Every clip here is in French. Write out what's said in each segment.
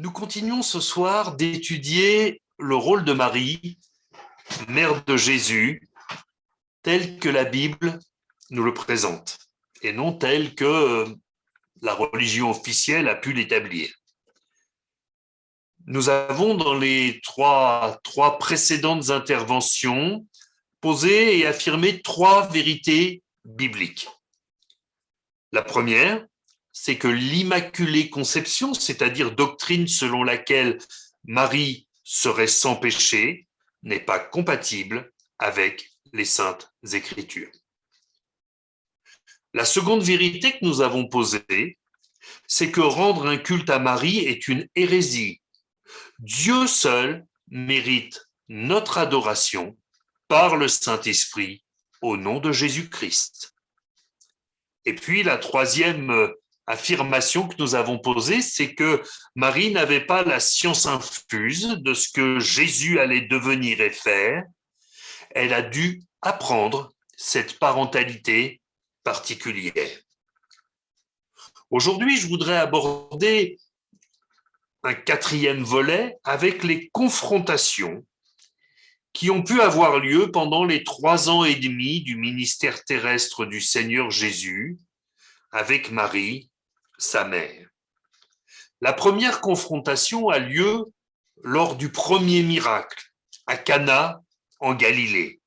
Nous continuons ce soir d'étudier le rôle de Marie, mère de Jésus, tel que la Bible nous le présente, et non tel que la religion officielle a pu l'établir. Nous avons dans les trois précédentes interventions posé et affirmé trois vérités bibliques. La première, c'est que l'Immaculée Conception, c'est-à-dire doctrine selon laquelle Marie serait sans péché, n'est pas compatible avec les Saintes Écritures. La seconde vérité que nous avons posée, c'est que rendre un culte à Marie est une hérésie. Dieu seul mérite notre adoration par le Saint-Esprit au nom de Jésus-Christ. Et puis la troisième affirmation que nous avons posée, c'est que Marie n'avait pas la science infuse de ce que Jésus allait devenir et faire. Elle a dû apprendre cette parentalité particulière. Aujourd'hui, je voudrais aborder un quatrième volet avec les confrontations qui ont pu avoir lieu pendant les 3 ans et demi du ministère terrestre du Seigneur Jésus avec Marie, sa mère. La première confrontation a lieu lors du premier miracle, à Cana, en Galilée.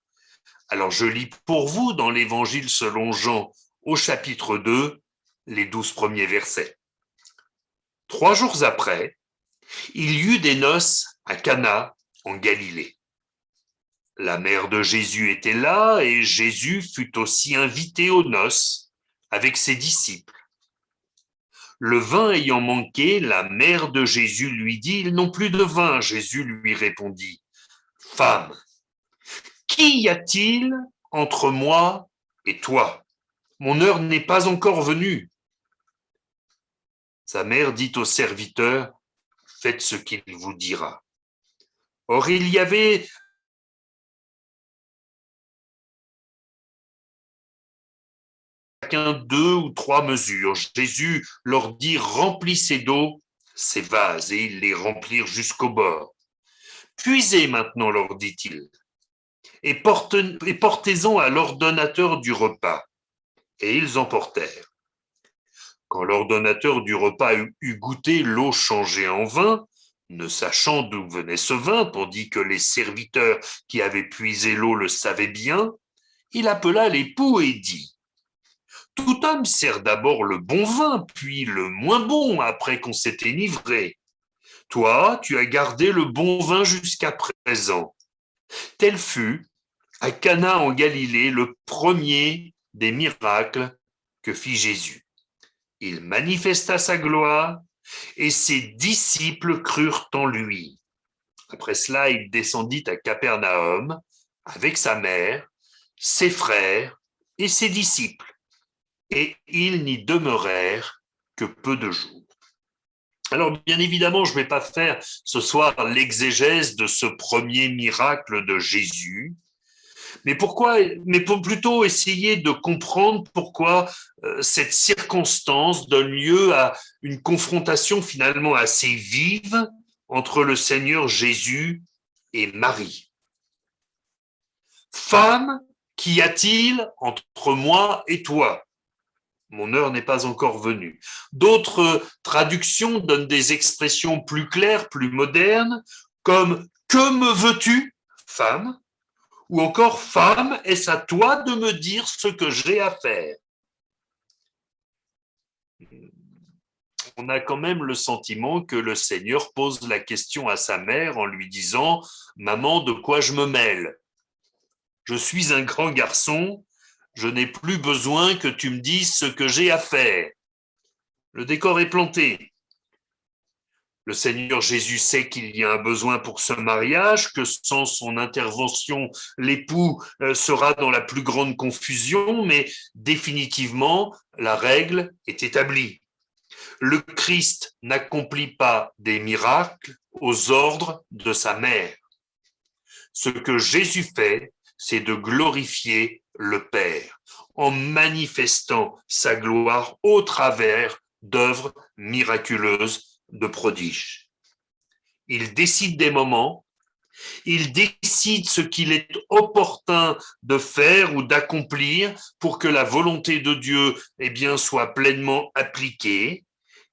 Alors je lis pour vous dans l'Évangile selon Jean, au chapitre 2, les 12 premiers versets. 3 jours après, il y eut des noces à Cana, en Galilée. La mère de Jésus était là et Jésus fut aussi invité aux noces avec ses disciples. Le vin ayant manqué, la mère de Jésus lui dit « Ils n'ont plus de vin ». Jésus lui répondit « Femme, qui y a-t-il entre moi et toi? Mon heure n'est pas encore venue. » Sa mère dit au serviteur « Faites ce qu'il vous dira. » Or, il y avait chacun 2 ou 3 mesures. Jésus leur dit « Remplissez d'eau ces vases » et ils les remplirent jusqu'au bord. « Puisez maintenant, leur dit-il, et portez-en à l'ordonnateur du repas. » Et ils emportèrent. Quand l'ordonnateur du repas eut goûté l'eau changée en vin, ne sachant d'où venait ce vin, tandis que les serviteurs qui avaient puisé l'eau le savaient bien, il appela l'époux et dit « Tout homme sert d'abord le bon vin, puis le moins bon après qu'on s'est enivré. Toi, tu as gardé le bon vin jusqu'à présent. » Tel fut, à Cana en Galilée, le premier des miracles que fit Jésus. Il manifesta sa gloire et ses disciples crurent en lui. Après cela, il descendit à Capernaum avec sa mère, ses frères et ses disciples, et ils n'y demeurèrent que peu de jours. Alors, bien évidemment, je ne vais pas faire ce soir l'exégèse de ce premier miracle de Jésus, mais pour plutôt essayer de comprendre pourquoi cette circonstance donne lieu à une confrontation finalement assez vive entre le Seigneur Jésus et Marie. Femme, qu'y a-t-il entre moi et toi? Mon heure n'est pas encore venue. D'autres traductions donnent des expressions plus claires, plus modernes, comme « Que me veux-tu, femme ?» ou encore « Femme, est-ce à toi de me dire ce que j'ai à faire ?» On a quand même le sentiment que le Seigneur pose la question à sa mère en lui disant « Maman, de quoi je me mêle? Je suis un grand garçon, je n'ai plus besoin que tu me dises ce que j'ai à faire. » Le décor est planté. Le Seigneur Jésus sait qu'il y a un besoin pour ce mariage, que sans son intervention, l'époux sera dans la plus grande confusion, mais définitivement, la règle est établie. Le Christ n'accomplit pas des miracles aux ordres de sa mère. Ce que Jésus fait, c'est de glorifier le Père en manifestant sa gloire au travers d'œuvres miraculeuses, de prodiges. il décide des moments, il décide ce qu'il est opportun de faire ou d'accomplir pour que la volonté de Dieu soit pleinement appliquée.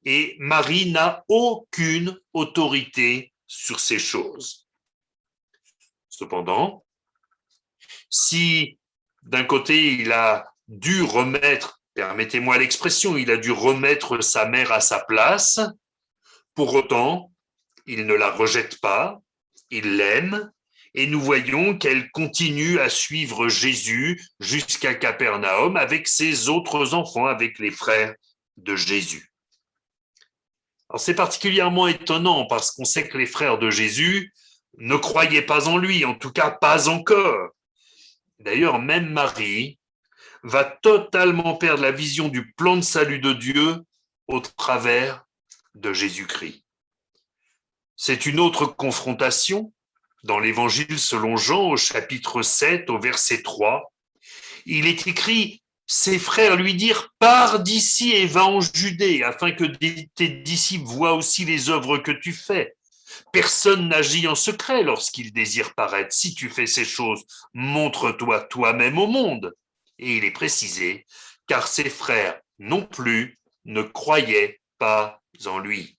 Et Marie n'a aucune autorité sur ces choses. Cependant, si d'un côté il a dû remettre, permettez-moi l'expression, il a dû remettre sa mère à sa place, pour autant, il ne la rejette pas, il l'aime, et nous voyons qu'elle continue à suivre Jésus jusqu'à Capernaum avec ses autres enfants, avec les frères de Jésus. Alors c'est particulièrement étonnant parce qu'on sait que les frères de Jésus ne croyaient pas en lui, en tout cas pas encore. D'ailleurs, même Marie va totalement perdre la vision du plan de salut de Dieu au travers de Jésus-Christ. C'est une autre confrontation dans l'Évangile selon Jean au chapitre 7 au verset 3. Il est écrit, ses frères lui dirent, pars d'ici et va en Judée, afin que tes disciples voient aussi les œuvres que tu fais. Personne n'agit en secret lorsqu'il désire paraître. Si tu fais ces choses, montre-toi toi-même au monde. Et il est précisé, car ses frères non plus ne croyaient pas en lui.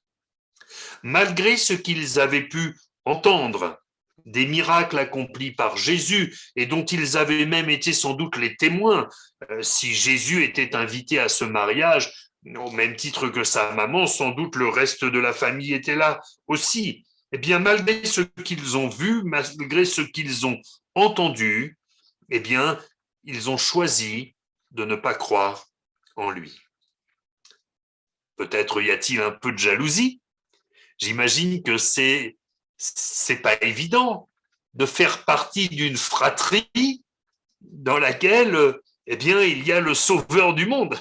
Malgré ce qu'ils avaient pu entendre, des miracles accomplis par Jésus et dont ils avaient même été sans doute les témoins, si Jésus était invité à ce mariage, au même titre que sa maman, sans doute le reste de la famille était là aussi. Eh bien, malgré ce qu'ils ont vu, malgré ce qu'ils ont entendu, eh bien, ils ont choisi de ne pas croire en lui. Peut-être y a-t-il un peu de jalousie. J'imagine que c'est pas évident de faire partie d'une fratrie dans laquelle, il y a le sauveur du monde.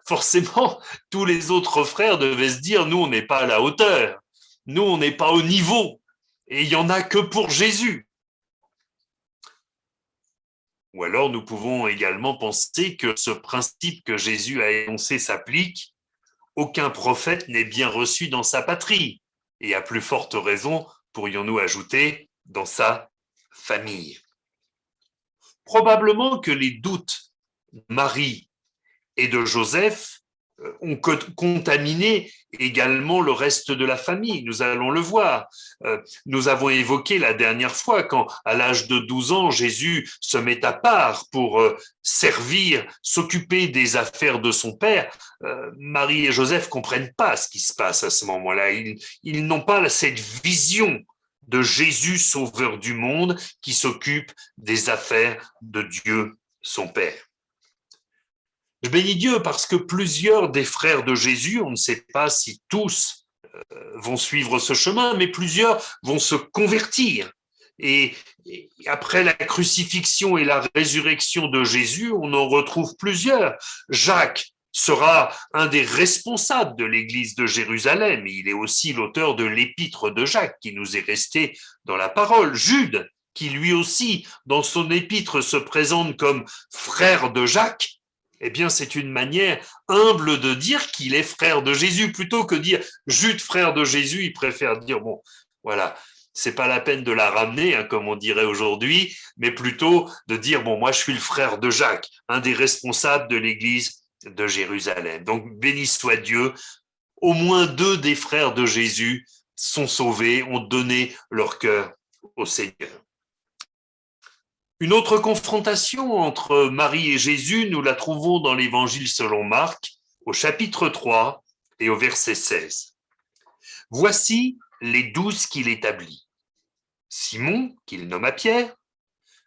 Forcément, tous les autres frères devaient se dire, nous, on n'est pas à la hauteur. Nous, on n'est pas au niveau. Et il n'y en a que pour Jésus. Ou alors, nous pouvons également penser que ce principe que Jésus a énoncé s'applique. Aucun prophète n'est bien reçu dans sa patrie. Et à plus forte raison, pourrions-nous ajouter, dans sa famille. Probablement que les doutes de Marie et de Joseph ont contaminé également le reste de la famille. Nous allons le voir. Nous avons évoqué la dernière fois quand, à l'âge de 12 ans, Jésus se met à part pour servir, s'occuper des affaires de son père. Marie et Joseph comprennent pas ce qui se passe à ce moment-là. Ils n'ont pas cette vision de Jésus, sauveur du monde, qui s'occupe des affaires de Dieu, son Père. Je bénis Dieu parce que plusieurs des frères de Jésus, on ne sait pas si tous vont suivre ce chemin, mais plusieurs vont se convertir. Et après la crucifixion et la résurrection de Jésus, on en retrouve plusieurs. Jacques sera un des responsables de l'église de Jérusalem. Il est aussi l'auteur de l'épître de Jacques qui nous est resté dans la parole. Jude, qui lui aussi, dans son épître, se présente comme frère de Jacques, eh bien, c'est une manière humble de dire qu'il est frère de Jésus. Plutôt que dire Jude, frère de Jésus, il préfère dire, bon, voilà, c'est pas la peine de la ramener, comme on dirait aujourd'hui, mais plutôt de dire, bon, moi, je suis le frère de Jacques, un des responsables de l'église de Jérusalem. Donc, béni soit Dieu, au moins 2 des frères de Jésus sont sauvés, ont donné leur cœur au Seigneur. Une autre confrontation entre Marie et Jésus, nous la trouvons dans l'Évangile selon Marc, au chapitre 3 et au verset 16. Voici les 12 qu'il établit. Simon, qu'il nomma Pierre,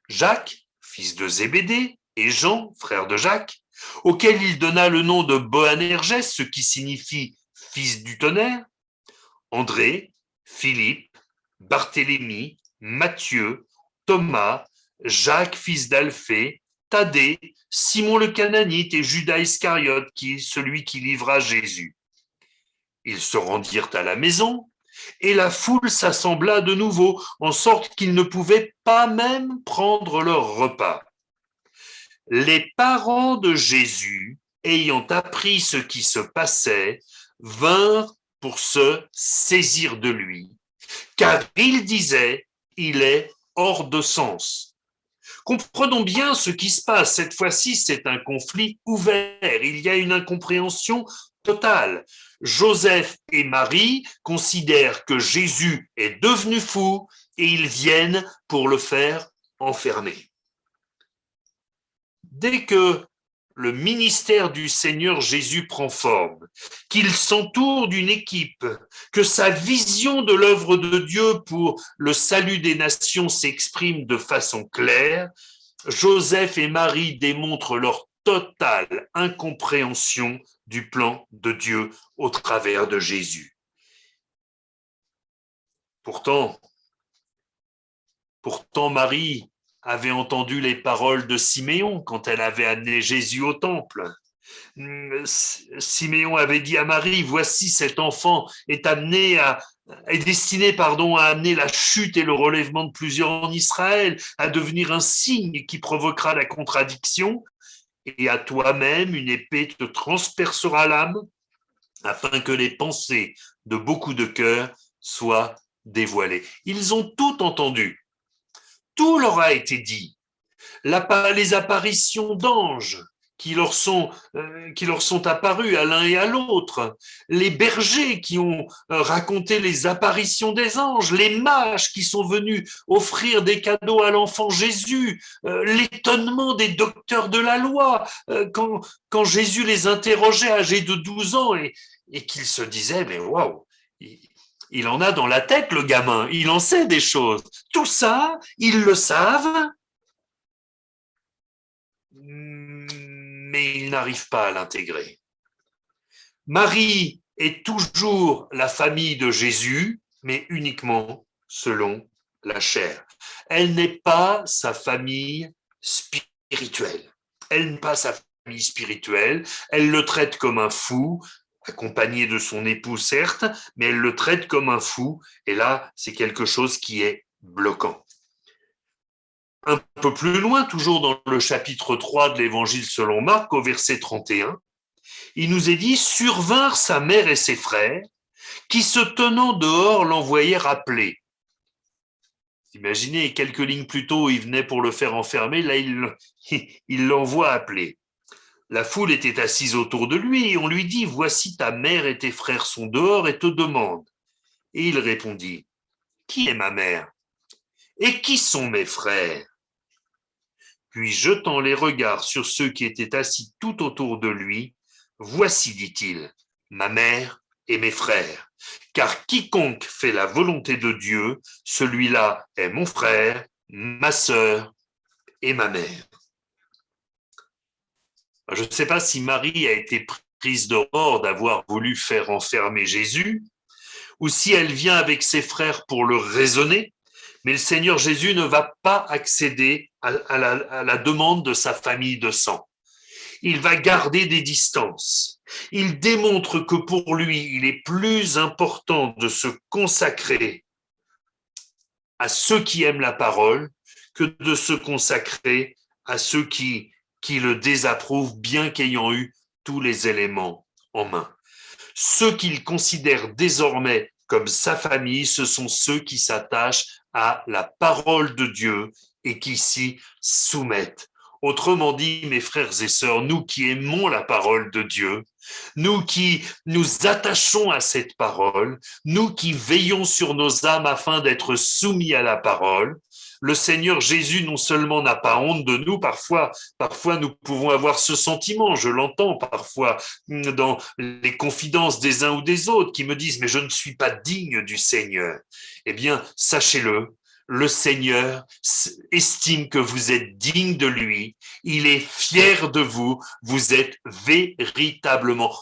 Jacques, fils de Zébédée, et Jean, frère de Jacques, auquel il donna le nom de Boanerges, ce qui signifie fils du tonnerre, André, Philippe, Barthélemy, Matthieu, Thomas, Jacques, fils d'Alphée, Thaddée, Simon le Cananite et Judas Iscariote, qui est celui qui livra Jésus. Ils se rendirent à la maison, et la foule s'assembla de nouveau, en sorte qu'ils ne pouvaient pas même prendre leur repas. Les parents de Jésus, ayant appris ce qui se passait, vinrent pour se saisir de lui. car il disait, il est hors de sens. Comprenons bien ce qui se passe. Cette fois-ci, c'est un conflit ouvert. Il y a une incompréhension totale. Joseph et Marie considèrent que Jésus est devenu fou et ils viennent pour le faire enfermer. Dès que le ministère du Seigneur Jésus prend forme, qu'il s'entoure d'une équipe, que sa vision de l'œuvre de Dieu pour le salut des nations s'exprime de façon claire, Joseph et Marie démontrent leur totale incompréhension du plan de Dieu au travers de Jésus. Pourtant, Marie avait entendu les paroles de Siméon quand elle avait amené Jésus au temple. Siméon avait dit à Marie, voici cet enfant est destiné à amener la chute et le relèvement de plusieurs en Israël, à devenir un signe qui provoquera la contradiction, et à toi-même une épée te transpercera l'âme, afin que les pensées de beaucoup de cœurs soient dévoilées. Ils ont tout entendu, tout leur a été dit. Les apparitions d'anges qui leur sont apparus à l'un et à l'autre, les bergers qui ont raconté les apparitions des anges, les mages qui sont venus offrir des cadeaux à l'enfant Jésus, l'étonnement des docteurs de la loi, quand Jésus les interrogeait âgés de 12 ans et qu'ils se disaient, mais waouh, il en a dans la tête le gamin, il en sait des choses. Tout ça, ils le savent, mais ils n'arrivent pas à l'intégrer. Marie est toujours la famille de Jésus, mais uniquement selon la chair. Elle n'est pas sa famille spirituelle. Elle n'est pas sa famille spirituelle. Elle le traite comme un fou, accompagné de son époux, certes, mais elle le traite comme un fou. Et là, c'est quelque chose qui est bloquant. Un peu plus loin, toujours dans le chapitre 3 de l'Évangile selon Marc, au verset 31, il nous est dit « Survinrent sa mère et ses frères, qui se tenant dehors l'envoyèrent appeler. » Imaginez, quelques lignes plus tôt, il venait pour le faire enfermer, là il l'envoie appeler. La foule était assise autour de lui et on lui dit « Voici ta mère et tes frères sont dehors et te demandent. » Et il répondit « Qui est ma mère? Et qui sont mes frères? » Puis jetant les regards sur ceux qui étaient assis tout autour de lui, « Voici, dit-il, ma mère et mes frères, car quiconque fait la volonté de Dieu, celui-là est mon frère, ma sœur et ma mère. » Je ne sais pas si Marie a été prise d'horreur d'avoir voulu faire enfermer Jésus, ou si elle vient avec ses frères pour le raisonner, mais le Seigneur Jésus ne va pas accéder à la demande de sa famille de sang. Il va garder des distances. Il démontre que pour lui, il est plus important de se consacrer à ceux qui aiment la parole que de se consacrer à ceux qui le désapprouvent, bien qu'ayant eu tous les éléments en main. Ceux qu'il considère désormais comme sa famille, ce sont ceux qui s'attachent à la parole de Dieu et qui s'y soumettent. Autrement dit, mes frères et sœurs, nous qui aimons la parole de Dieu, nous qui nous attachons à cette parole, nous qui veillons sur nos âmes afin d'être soumis à la parole, le Seigneur Jésus non seulement n'a pas honte de nous, parfois nous pouvons avoir ce sentiment, je l'entends parfois dans les confidences des uns ou des autres qui me disent « mais je ne suis pas digne du Seigneur ». Eh bien, sachez-le, le Seigneur estime que vous êtes digne de lui, il est fier de vous, vous êtes véritablement,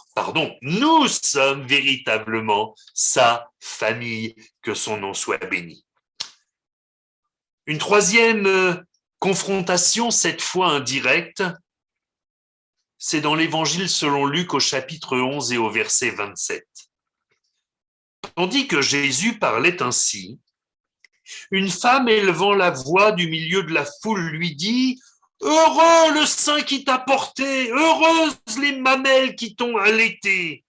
nous sommes véritablement sa famille, que son nom soit béni. Une troisième confrontation, cette fois indirecte, c'est dans l'Évangile selon Luc au chapitre 11 et au verset 27. Tandis que Jésus parlait ainsi, une femme élevant la voix du milieu de la foule lui dit « Heureux le sein qui t'a porté, heureuses les mamelles qui t'ont allaité !»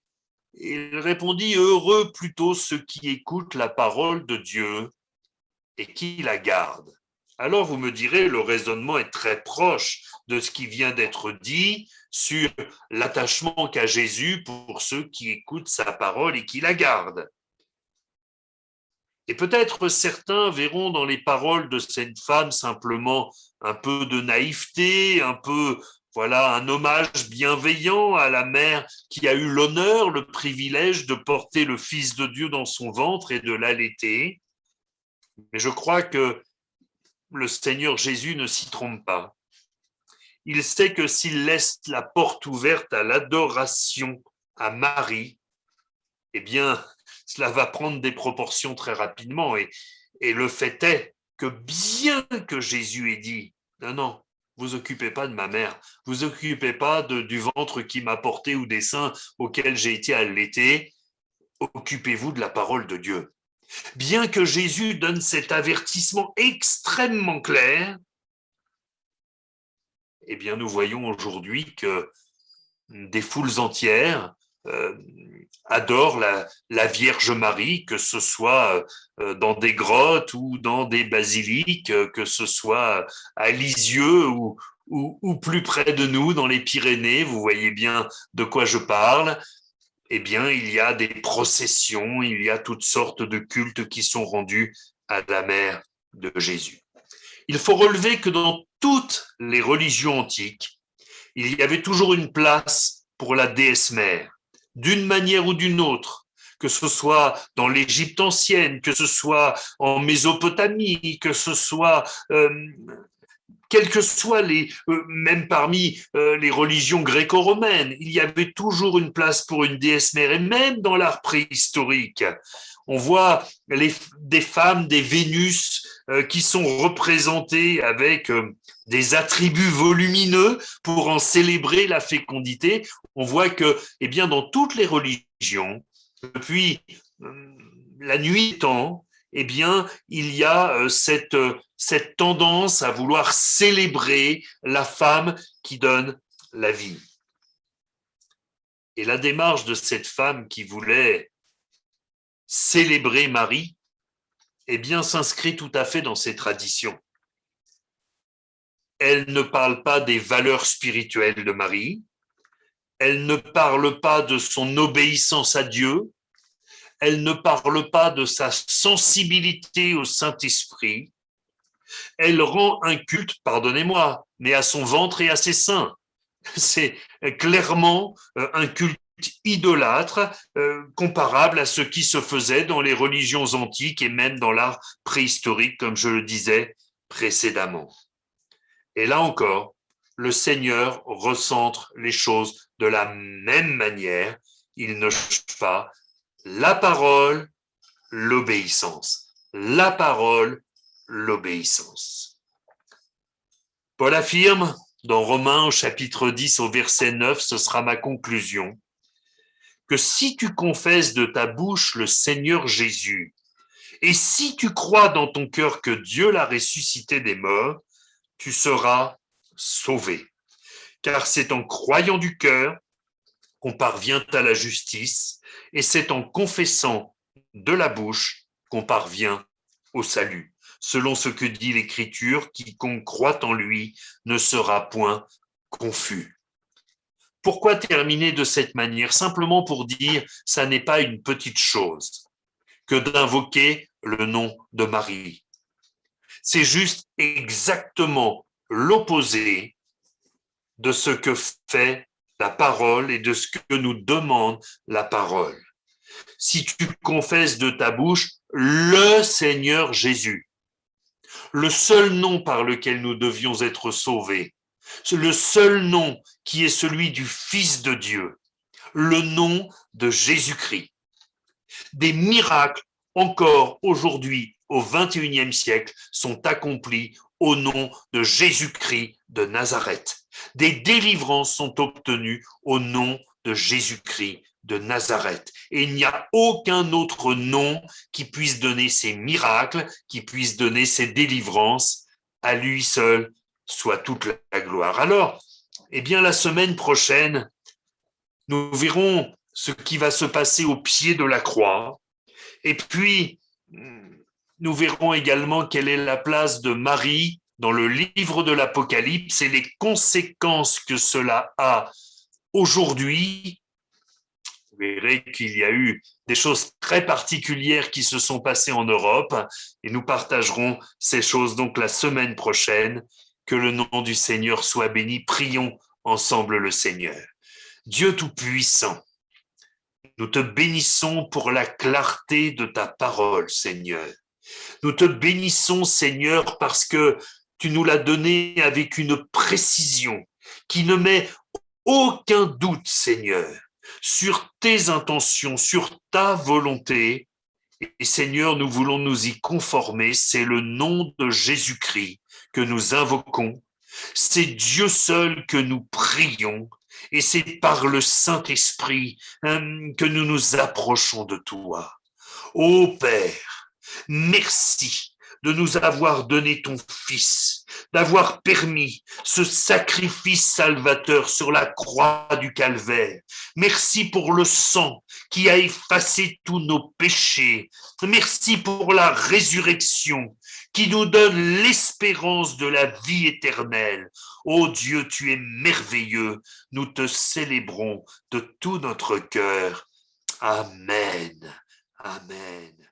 Il répondit, heureux plutôt ceux qui écoutent la parole de Dieu et qui la gardent. Alors vous me direz, le raisonnement est très proche de ce qui vient d'être dit sur l'attachement qu'a Jésus pour ceux qui écoutent sa parole et qui la gardent. Et peut-être certains verront dans les paroles de cette femme simplement un peu de naïveté, un peu, voilà, un hommage bienveillant à la mère qui a eu l'honneur, le privilège de porter le Fils de Dieu dans son ventre et de l'allaiter. Mais je crois que le Seigneur Jésus ne s'y trompe pas. Il sait que s'il laisse la porte ouverte à l'adoration à Marie, eh bien, cela va prendre des proportions très rapidement. Et le fait est que bien que Jésus ait dit, non, non, vous occupez pas de ma mère, vous occupez pas du ventre qui m'a porté ou des seins auxquels j'ai été allaité, occupez-vous de la parole de Dieu. Bien que Jésus donne cet avertissement extrêmement clair, eh bien, nous voyons aujourd'hui que des foules entières adorent la Vierge Marie, que ce soit dans des grottes ou dans des basiliques, que ce soit à Lisieux ou plus près de nous, dans les Pyrénées, vous voyez bien de quoi je parle. Eh bien, il y a des processions, il y a toutes sortes de cultes qui sont rendus à la mère de Jésus. Il faut relever que dans toutes les religions antiques, il y avait toujours une place pour la déesse mère, d'une manière ou d'une autre, que ce soit dans l'Égypte ancienne, que ce soit en Mésopotamie, que ce soit quelles que soient même parmi les religions gréco-romaines, il y avait toujours une place pour une déesse mère, et même dans l'art préhistorique, on voit des femmes, des Vénus qui sont représentées avec des attributs volumineux pour en célébrer la fécondité. On voit que, eh bien, dans toutes les religions, depuis la nuit des temps, eh bien, il y a cette tendance à vouloir célébrer la femme qui donne la vie. Et la démarche de cette femme qui voulait célébrer Marie, eh bien, s'inscrit tout à fait dans ces traditions. Elle ne parle pas des valeurs spirituelles de Marie, elle ne parle pas de son obéissance à Dieu, elle ne parle pas de sa sensibilité au Saint-Esprit, elle rend un culte, pardonnez-moi, mais à son ventre et à ses seins. C'est clairement un culte idolâtre comparable à ce qui se faisait dans les religions antiques et même dans l'art préhistorique, comme je le disais précédemment. Et là encore, le Seigneur recentre les choses de la même manière. Il ne change pas la parole, l'obéissance. La parole, l'obéissance. Paul affirme dans Romains au chapitre 10 au verset 9, ce sera ma conclusion, que si tu confesses de ta bouche le Seigneur Jésus, et si tu crois dans ton cœur que Dieu l'a ressuscité des morts, tu seras sauvé. Car c'est en croyant du cœur qu'on parvient à la justice, et c'est en confessant de la bouche qu'on parvient au salut. Selon ce que dit l'Écriture, quiconque croit en lui ne sera point confus. Pourquoi terminer de cette manière? Simplement pour dire, ça n'est pas une petite chose que d'invoquer le nom de Marie. C'est juste exactement l'opposé de ce que fait la parole et de ce que nous demande la parole. Si tu confesses de ta bouche le Seigneur Jésus, le seul nom par lequel nous devions être sauvés, le seul nom qui est celui du Fils de Dieu, le nom de Jésus-Christ. Des miracles encore aujourd'hui au XXIe siècle sont accomplis au nom de Jésus-Christ de Nazareth. Des délivrances sont obtenues au nom de Jésus-Christ de Nazareth. Et il n'y a aucun autre nom qui puisse donner ces miracles, qui puisse donner ces délivrances. À lui seul soit toute la gloire. Alors, eh bien, la semaine prochaine, nous verrons ce qui va se passer au pied de la croix. Et puis, nous verrons également quelle est la place de Marie dans le livre de l'Apocalypse et les conséquences que cela a aujourd'hui. Vous verrez qu'il y a eu des choses très particulières qui se sont passées en Europe et nous partagerons ces choses donc la semaine prochaine. Que le nom du Seigneur soit béni. Prions ensemble le Seigneur. Dieu Tout-Puissant, nous te bénissons pour la clarté de ta parole, Seigneur. Nous te bénissons, Seigneur, parce que tu nous l'as donné avec une précision qui ne met aucun doute, Seigneur, sur tes intentions, sur ta volonté. Et Seigneur, nous voulons nous y conformer. C'est le nom de Jésus-Christ que nous invoquons. C'est Dieu seul que nous prions. Et c'est par le Saint-Esprit que nous nous approchons de toi. Ô Père, merci de nous avoir donné ton Fils, d'avoir permis ce sacrifice salvateur sur la croix du Calvaire. Merci pour le sang qui a effacé tous nos péchés. Merci pour la résurrection qui nous donne l'espérance de la vie éternelle. Ô Dieu, tu es merveilleux. Nous te célébrons de tout notre cœur. Amen. Amen.